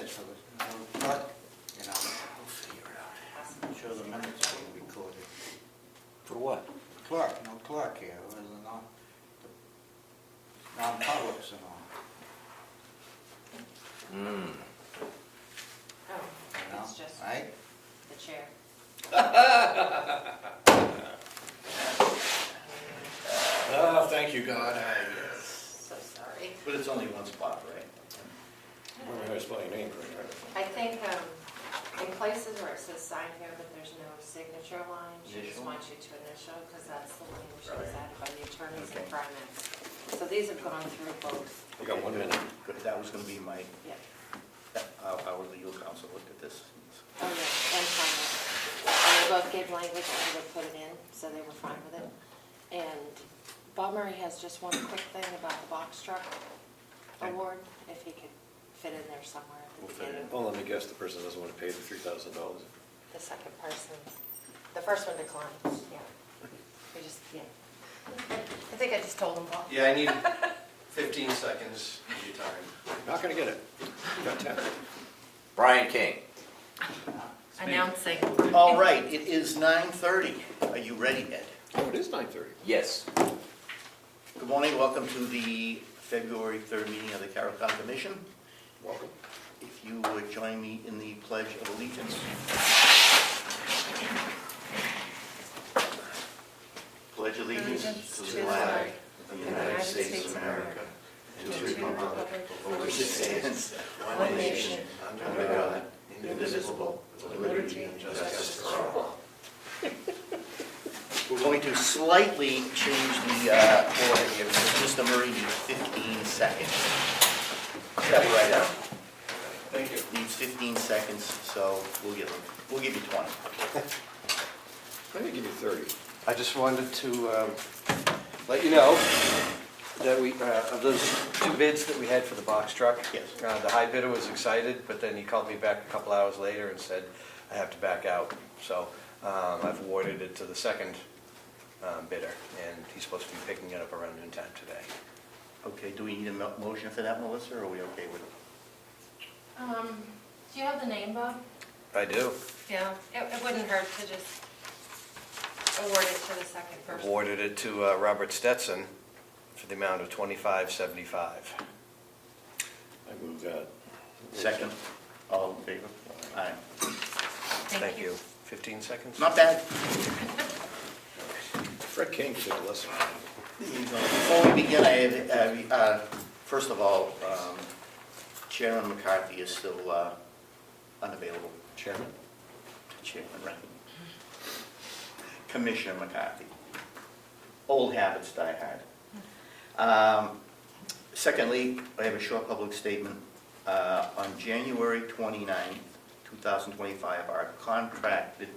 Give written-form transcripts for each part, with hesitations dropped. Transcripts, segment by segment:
minutes for the clerk, you know, we'll figure it out. I'm sure the minutes will be recorded. For what? Clerk, no clerk here, or the non-publics and all, Oh, you know, it's just right? the chair. Oh, thank you, God. So sorry. But it's only one spot, right? Well, I spell your name correct. I think in places where it says sign here, but there's no signature line, she just Initial? wants you to initial, because that's the language that was Right. added by the attorneys Okay. and finance. So these have gone through both. You got 1 minute. Good, that was gonna be my, Yeah. our legal counsel looked at this. Oh, yeah, and finance. And they both gave language and they put it in, so they were fine with it. And Bob Murray has just one quick thing about the box truck Okay. award, if he could fit in there somewhere at We'll the fit it beginning. Well, let me guess, the person doesn't want to pay the $3,000. The second person's, the first one declines, yeah. We just, yeah. I think I just told them, Bob. Yeah, I need 15 seconds of your time. Not gonna get it. You got 10. Brian King. Announcing. All right, it is 9:30. Are you ready, Ed? Oh, it is 9:30. Yes. Good morning, welcome to the February 3rd meeting of the Carroll County Commission. Welcome. If you would join me in the Pledge of Allegiance. Pledge allegiance to the flag of the United States of America and to the republic for which it stands, one nation, under God, indivisible, with liberty and justice for all. We're going to slightly change the order here, because Mr. Murray needs 15 seconds. Is that right, Al? Thank you. Needs 15 seconds, so we'll give you 20. I'm gonna give you 30. I just wanted to let you know that we, of those 2 bids that we had for the box truck. Yes. The high bidder was excited, but then he called me back a couple hours later and said, I have to back out. So I've awarded it to the second bidder, and he's supposed to be picking it up around noon time today. Okay, do we need a motion for that, Melissa, or are we okay with it? Do you have the name, Bob? I do. Yeah, it wouldn't hurt to just award it to the second person. Awarded it to Robert Stetson for the amount of $25.75. I move that. Second, all in favor? Aye. Thank you. 15 seconds? Not bad. Fred King took a lesson. Before we begin, I have, first of all, Chairman McCarthy is still unavailable. Chairman? Chairman, right. Commissioner McCarthy. Old habits die hard. Secondly, I have a short public statement. On January 29, 2025, our contracted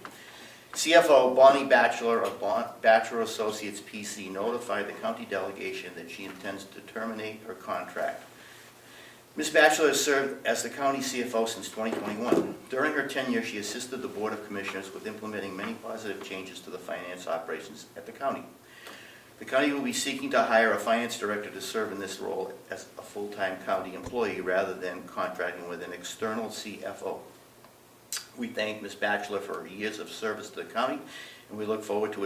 CFO Bonnie Batchelor of Batchelor Associates PC notified the county delegation that she intends to terminate her contract. Ms. Batchelor has served as the county CFO since 2021. During her tenure, she assisted the Board of Commissioners with implementing many positive changes to the finance operations at the county. The county will be seeking to hire a finance director to serve in this role as a full-time county employee rather than contracting with an external CFO. We thank Ms. Batchelor for her years of service to the county, and we look forward to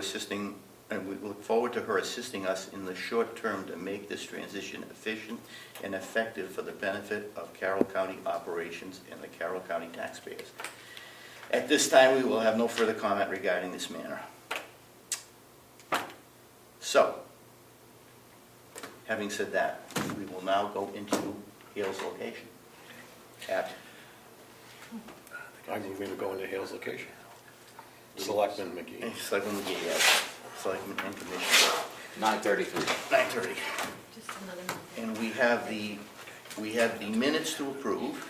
her assisting us in the short term to make this transition efficient and effective for the benefit of Carroll County operations and the Carroll County taxpayers. At this time, we will have no further comment regarding this matter. So, having said that, we will now go into Hale's location at I move to go into Hale's location. Selectman McGee. Selectman McGee, yes. Selectman and Commissioner. 9:33. 9:30. Just another one. And we have the minutes to approve.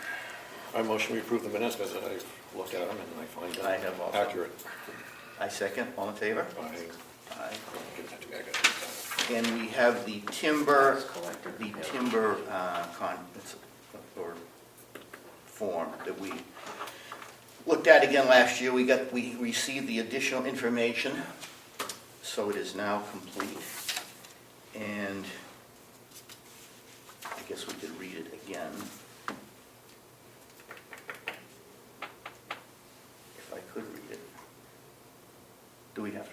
I motion we approve the minutes because I looked at them and I find I have them also. accurate. I second. All in favor? I Aye. give that to me. I got it. And we have the timber form that we looked at again last year. We received the additional information, so it is now complete. And I guess we could read it again.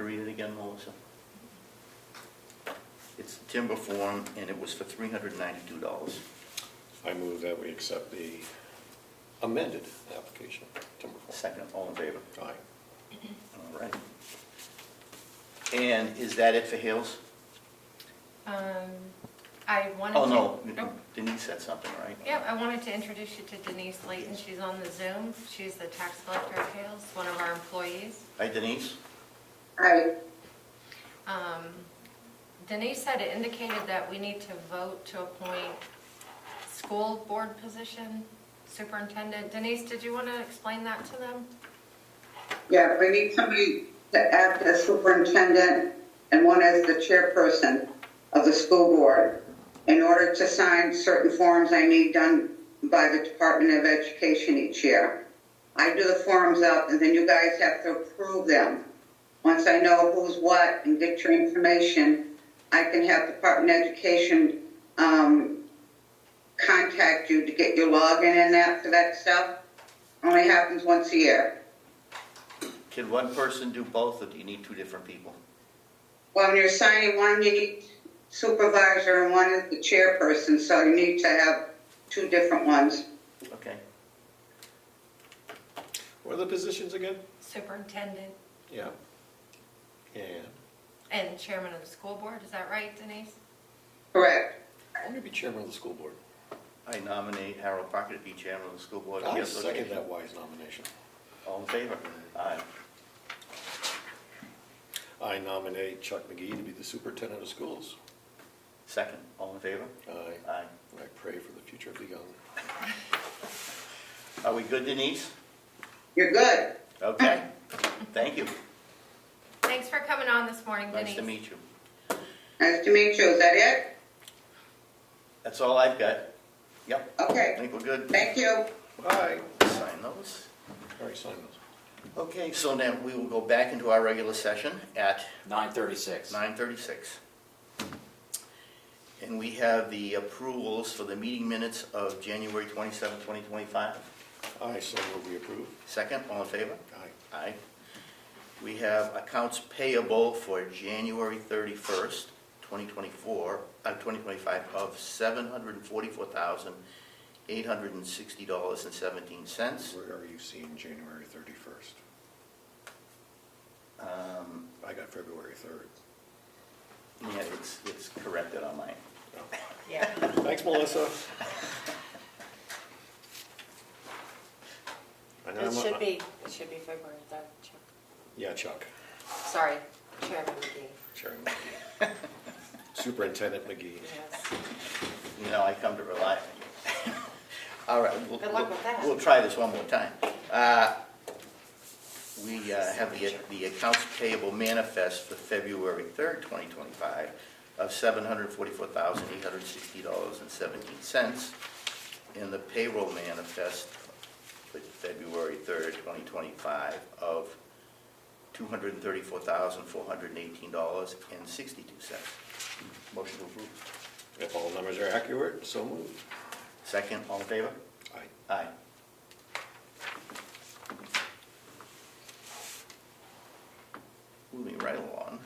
to read it again, Melissa? It's timber form, and it was for $392. I move that we accept the amended application, timber form. Second, all in favor? Aye. All right. And is that it for Hales? I wanted to... Oh, no, Nope. Denise said something, right? Yep, I wanted to introduce you to Denise Layton. She's on the Zoom. She's the tax collector of Hales, one of our employees. Hi, Denise? Hi. Denise had indicated that we need to vote to appoint school board position superintendent. Denise, did you want to explain that to them? Yeah, we need somebody to act as superintendent and one as the chairperson of the school board. In order to sign certain forms I need done by the Department of Education each year. I do the forms up and then you guys have to approve them. Once I know who's what and get your information, I can have Department of Education contact you to get your login and that for that stuff. Only happens once a year. Can one person do both, or do you need two different people? Well, when you're signing one, you need supervisor and one is the chairperson, so you need to have two different ones. Okay. What are the positions again? Superintendent Yeah. And and chairman of the school board. Is that right, Denise? Correct. I'm going to be chairman of the school board. I nominate Harold Parker to be chairman of the school board. I Yes, second okay. that wise nomination. All in favor? Aye. I nominate Chuck McGee to be the superintendent of schools. Second, all in favor? Aye. Aye. I pray for the future of the young. Are we good, Denise? You're good. Okay. Thank you. Thanks for coming on this morning, Denise. Nice to meet you. Nice to meet you. Is that it? That's all I've got. Yep, I Okay. think we're good. Thank you. Aye. Sign those. Already signed those. Okay, so now we will go back into our regular session at 9:36. 9:36. And we have the approvals for the meeting minutes of January 27, 2025. Aye, so will be approved. Second, all in favor? Aye. Aye. We have accounts payable for January 31st, 2025 of $744,860.17. Where are you seeing January 31st? I got February 3rd. Yeah, it's corrected on mine. Oh. Yeah. Thanks, Melissa. I know It I'm- should be February 3rd, Chuck. Yeah, Chuck. Sorry, Chairman McGee. Chairman McGee. Superintendent McGee. Yes. You know, I come to rely on you. All right. Good luck with that. We'll try this one more time. We have the accounts payable manifest for February 3rd, 2025 of $744,860.17. And the payroll manifest for February 3rd, 2025 of $234,418.62. Motion to approve. If all numbers are accurate, so moved. Second, all in favor? Aye. Aye. Moving right along.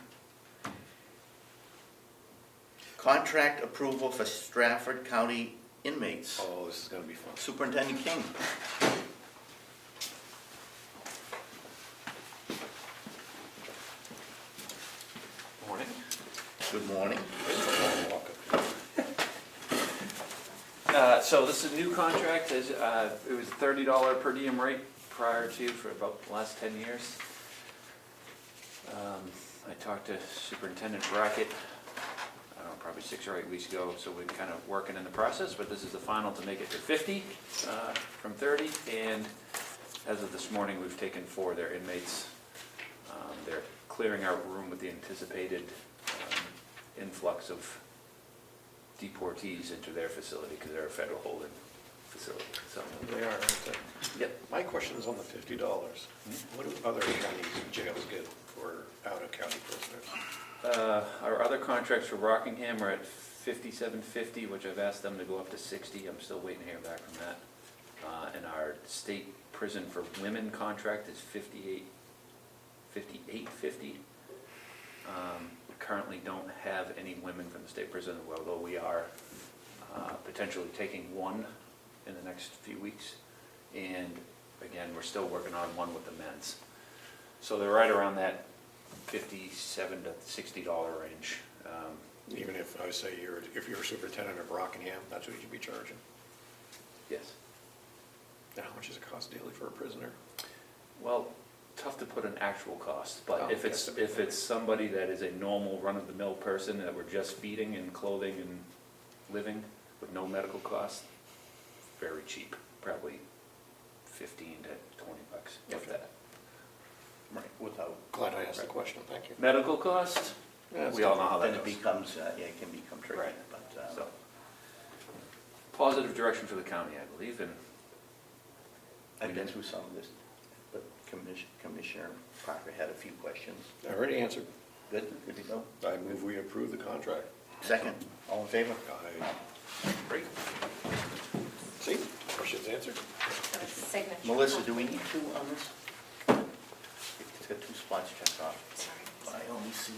Contract approval for Stratford County inmates. Oh, this is going to be fun. Superintendent King. Morning. Good morning. So this is a new contract, it was $30 per diem rate prior to for about the last 10 years. I talked to Superintendent Brackett, I don't know, probably 6 or 8 weeks ago, so we're kind of working in the process, but this is the final to make it to 50 from 30, and as of this morning, we've taken 4 of their inmates. They're clearing out room with the anticipated influx of deportees into their facility because they're a federal holding facility. So, They are, aren't they? yep. My question is on the $50. What do other counties and jails get for out-of-county prisoners? Our other contracts for Rockingham are at $57.50, which I've asked them to go up to $60. I'm still waiting to hear back from that. And our state prison for women contract is $58.50. Currently don't have any women from the state prison, although we are potentially taking one in the next few weeks. And again, we're still working on one with the men's. So they're right around that $57 to $60 range. Even if I say if you're superintendent of Rockingham, that's what you'd be charging. Yes. Now, how much does it cost daily for a prisoner? Well, tough to put an actual cost, but Oh, if it's somebody that is a normal run-of-the-mill person that we're just feeding and clothing and living with no medical costs, very cheap, probably 15 to 20 bucks, if Okay. that. Right, without, Glad I asked the question, thank you. Medical cost, Yeah, we all know how then that it goes. becomes, it can become tricky. Right. But, So, positive direction for the county, I believe, and I've been through some of this, but Commissioner Parker had a few questions. I already answered. Good, good to go. I move we approve the contract. Second, all in favor? great. See, questions answered. Signature. Melissa, do we need two on this? It's got 2 spots checked off. Sorry. I only see.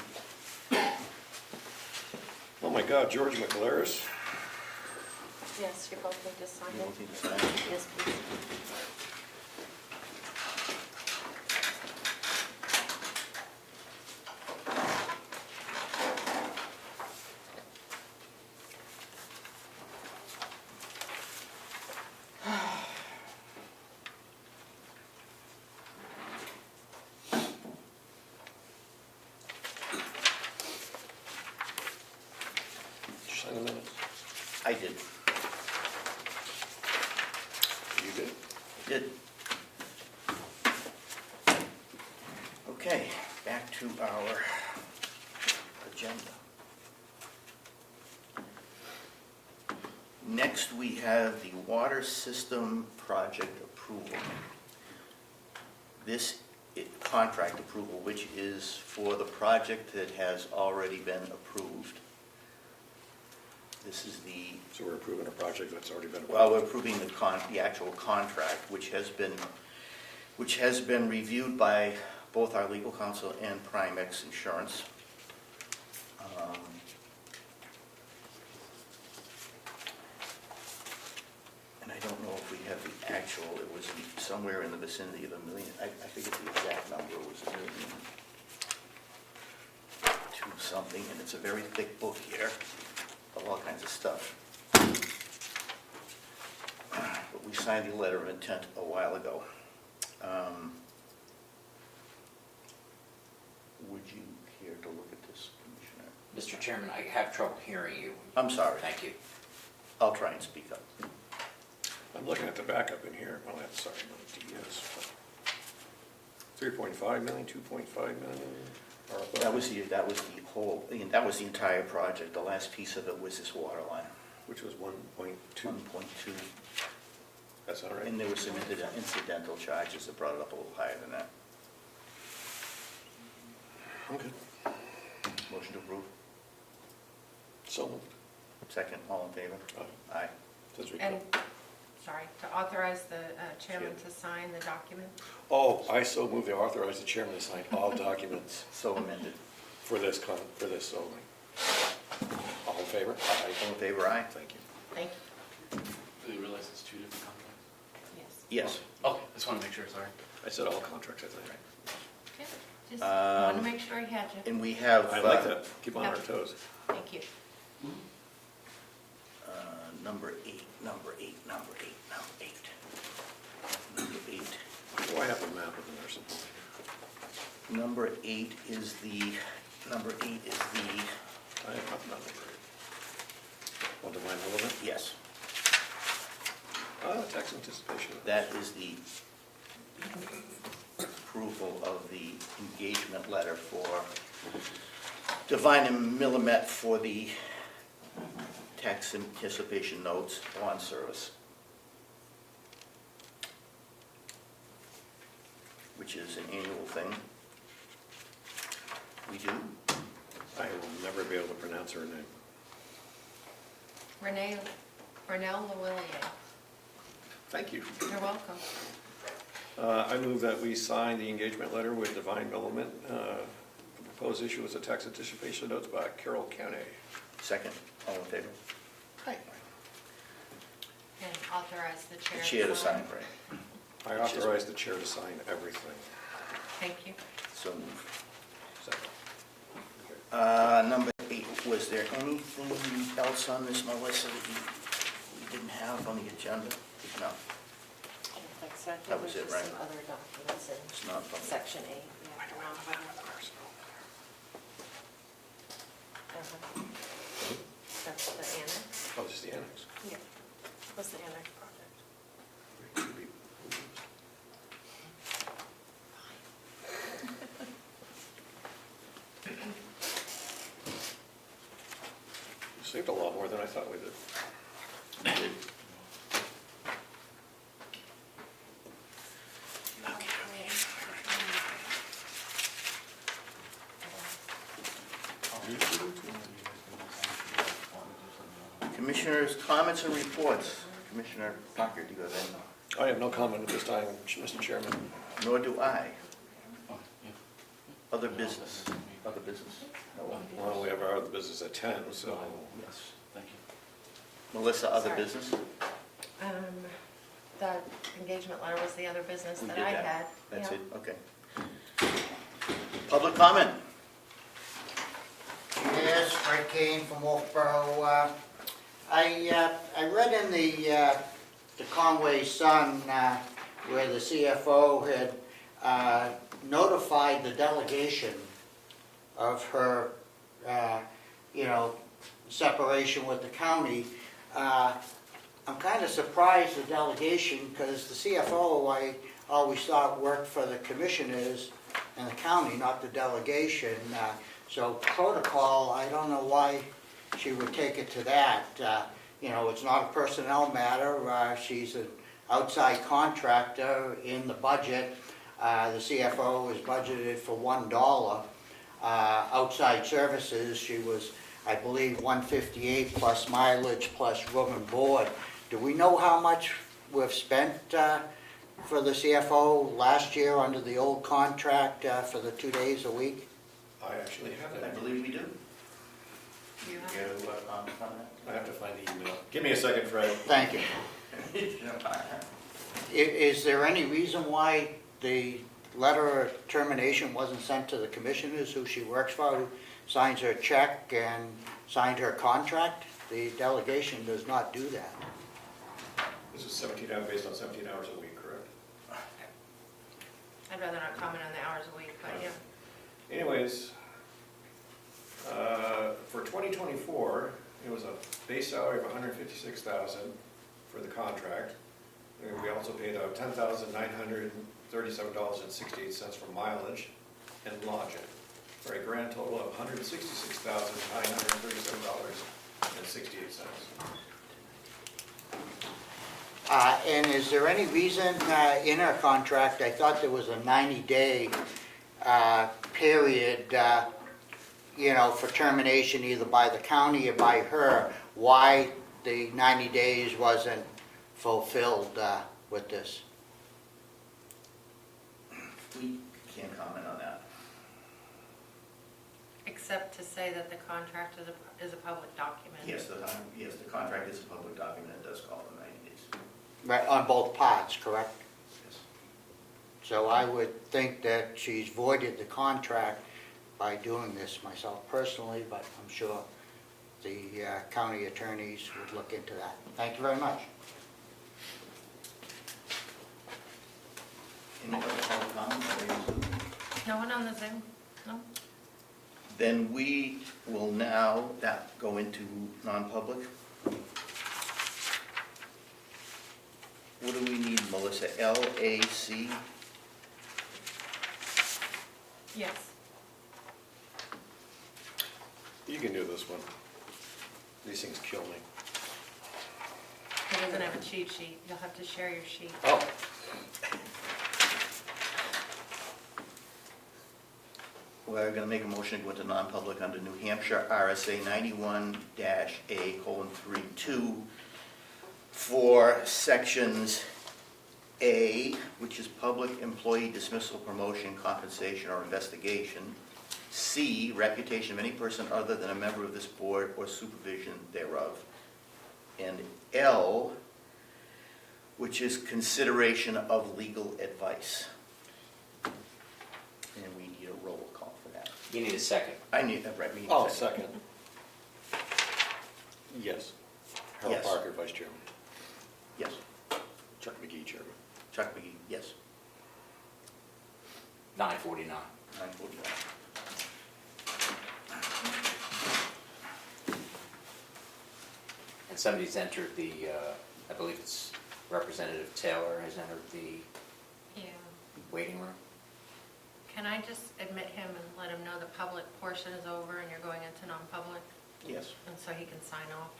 Oh my God, George McLaris. Yes, you both need to sign You it. don't need to sign it? Yes, please. Did you sign the minutes? I did. You did? Did. Okay, back to our agenda. Next, we have the water system project approval. This contract approval, which is for the project that has already been approved. This is the, So we're approving a project that's already been well, approved. we're approving the actual contract, which has been reviewed by both our legal counsel and Primex Insurance. And I don't know if we have the actual, it was somewhere in the vicinity of $1 million, I forget the exact number, it was $1 million to something, and it's a very thick book here of all kinds of stuff. But we signed the letter of intent a while ago. Would you care to look at this, Commissioner? Mr. Chairman, I have trouble hearing you. I'm sorry. Thank you. I'll try and speak up. I'm looking at the backup in here. Well, that's, sorry, not DS. 3.5 million, 2.5 million. That was the whole, that was the entire project. The last piece of it was this water line, Which was 1.2. 1.2. That's all right. And there were some incidental charges that brought it up a little higher than that. Okay. Motion to approve. So moved. Second, all in favor? Aye. Aye. Says we And, go. sorry, to authorize the chairman to sign the document? Oh, I so move to authorize the chairman to sign all documents So amended. for this only. All in favor? Aye. All in favor, aye? Thank you. Thank you. Do you realize it's 2 different contracts? Yes. Yes. Okay, just want to make sure, sorry. I said all contracts, I think. Yeah, just want to make sure he had you. And we have. I like that. Keep on our toes. Thank you. Number 8. Number 8. Oh, I have a map of the nursing home. Number 8 is the, I have not number 8. Want to mind a little bit? yes, Tax anticipation. that is the approval of the engagement letter for Divine and Millimet for the tax anticipation notes bond service, which is an annual thing. We do. I will never be able to pronounce her name. Renell Lewillier. Thank you. You're welcome. I move that we sign the engagement letter with Divine Millimet Proposed issuance of tax anticipation notes by Carroll County. Second, all in favor? Aye. And authorize the The chair. chair to sign, right? I authorize the chair to sign everything. Thank you. So moved. Second. Number 8, was there anything else on this, Melissa, that we didn't have on the agenda? No, I don't think so. I think That was there's it, just right? some other documents in it's not public. section 8. Yeah, non-public. That's the annex. Oh, just the annex. Yeah. What's the annex project? Saved a lot more than I thought we did. Commissioners' comments and reports. Commissioner Parker, do you have any? I have no comment at this time, Mr. Chairman. Nor do I. Other business? Other business? No. Well, we have our other business at 10, so. Yes, thank you. Melissa, other Sorry. business? The engagement letter was the other business We that did I that. had. That's Yeah. it, okay. Public comment? Yes, Fred Kane from Wolfboro. I read in the Conway Sun where the CFO had notified the delegation of her, separation with the county. I'm kind of surprised the delegation, because the CFO, I always thought worked for the commissioners and the county, not the delegation. So protocol, I don't know why she would take it to that. It's not a personnel matter. She's an outside contractor in the budget. The CFO is budgeted for $1. Outside services, she was, I believe, $158 plus mileage plus room and board. Do we know how much we've spent for the CFO last year under the old contract for the 2 days a week? I actually have I it. believe we do. You have- You have a comment on I have to find the email. Give me a second, Fred. Thank you. that? Is there any reason why the letter of termination wasn't sent to the commissioners who she works for, who signs her check and signed her contract? The delegation does not do that. This is 17 hours, based on 17 hours a week, correct? I'd rather not comment on the hours a week, but yeah. Anyways, for 2024, it was a base salary of $156,000 for the contract. And we also paid out $10,937.68 for mileage and lodging, for a grand total of $166,937.68. And is there any reason in our contract, I thought there was a 90-day period, for termination either by the county or by her, why the 90 days wasn't fulfilled with this? We can't comment on that. Except to say that the contract is a public document. Yes, the contract is a public document, it does call for 90 days. Right, on both parts, correct? Yes. So I would think that she's voided the contract by doing this myself personally, but I'm sure the county attorneys would look into that. Thank you very much. Any other public comment? No one on the Zoom? No? Then we will now go into non-public. What do we need, Melissa? LAC? Yes. You can do this one. These things kill me. He doesn't have a cheat sheet. You'll have to share your sheet. Oh. We're going to make a motion to go into non-public under New Hampshire RSA 91-A:32 for sections A, which is public employee dismissal, promotion, compensation, or investigation. C, reputation of any person other than a member of this board or supervision thereof. And L, which is consideration of legal advice. And we need a roll call for that. You need a second. I need, right, we need a Oh, second. second. Yes. Harold Yes. Parker, Vice Chairman. Yes. Chuck McGee, Chairman. Chuck McGee, yes. 9:49. 9:49. And somebody's entered the, I believe it's Representative Taylor has entered the Yeah. waiting room. Can I just admit him and let him know the public portion is over and you're going into non-public? Yes. And so he can sign off?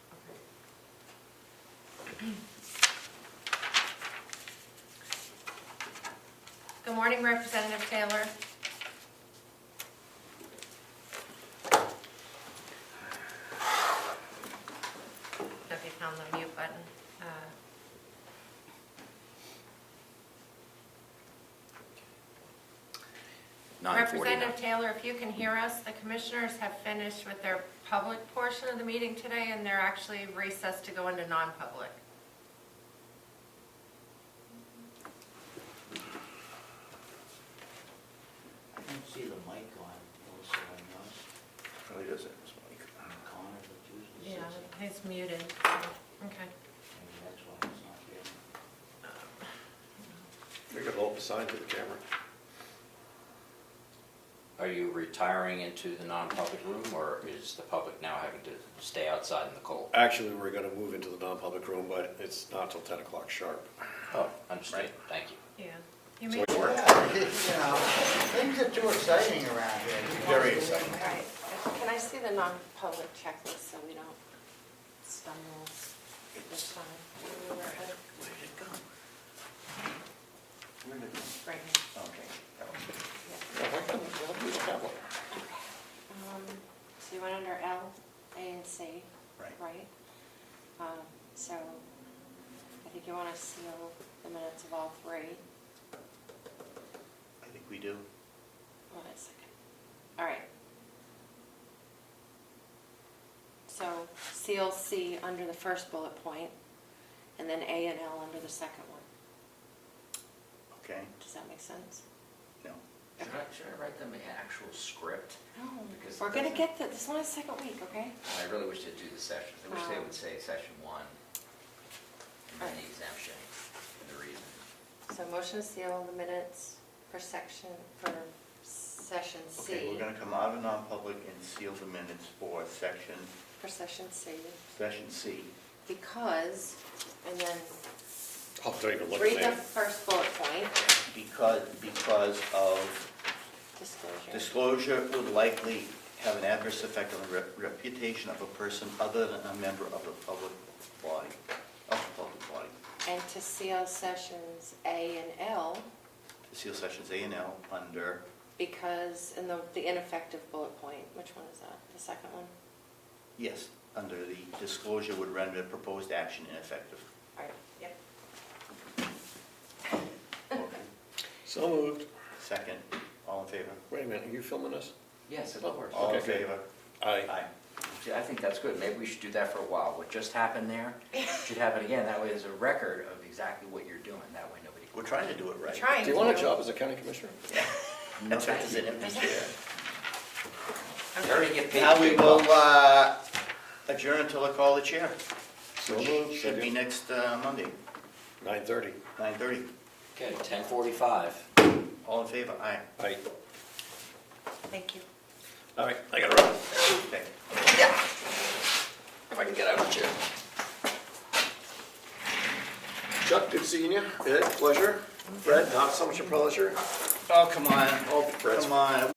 Okay. Good morning, Representative Taylor. If you found the mute button. Representative Taylor, if you can hear us, the commissioners have finished with their public portion of the meeting today, and they're actually recessed to go into non-public. I don't see the mic on, also on yours. Probably does have his mic. On the corner, but usually Yeah, says it. he's muted. Okay. Maybe that's why it's not here. We could hold the sign to the camera. Are you retiring into the non-public room, or is the public now having to stay outside in the cold? Actually, we're going to move into the non-public room, but it's not till 10 o'clock sharp. Oh, understood. Thank you. Yeah. You So may. it worked. Yeah, you know, things are too exciting around here. Very exciting. All right, can I see the non-public checklist so we don't stumble this time? Where did it go? Where did it go? Right here. Okay. that was it. So you went under L, A, and C, Right. right? So I think you want to seal the minutes of all three. I think we do. Hold on a second. All right. So seal C under the first bullet point, and then A and L under the second one. Okay. Does that make sense? No. Should I write them an actual script? No, Because we're it gonna doesn't- get this is only the second week, okay? I really wish they'd do the sessions. I wish they would say session 1, and then Alright. the exemption, and the reason. So motion to seal the minutes for session C. Okay, we're gonna come out of non-public and seal the minutes for session For session C, C. because, and then Oh, don't even look read at the me. first bullet point, Because of disclosure. disclosure would likely have an adverse effect on the reputation of a person other than a member of the public body, And to seal sessions A and L, To seal sessions A and L under, because in the ineffective bullet point, which one is that? The second one? yes, under the disclosure would render proposed action ineffective. All right, yep. Okay. So moved. Second, all in favor? Wait a minute, are you filming us? Yes, of Oh, course. All in Okay, good. favor? Aye. See, I think that's good. Maybe we should do that for a while. What just happened there should happen again. That way there's a record of exactly what you're doing. That way nobody. We're trying to do it right. Trying Do you want a to. job as a county commissioner? That's right, it's an empty chair. You already get paid. Now we big will bucks. adjourn until I call the chair, So which moved. should be next Monday, 9:30. 9:30. Okay, 10:45. All in favor? Aye. Aye. Thank you. All right, I gotta run. Okay. If I can get out of the chair. Chuck, good seeing you. Ed, pleasure. Fred, not so much a pleasure. Oh, come on. Oh, Fred's Come on.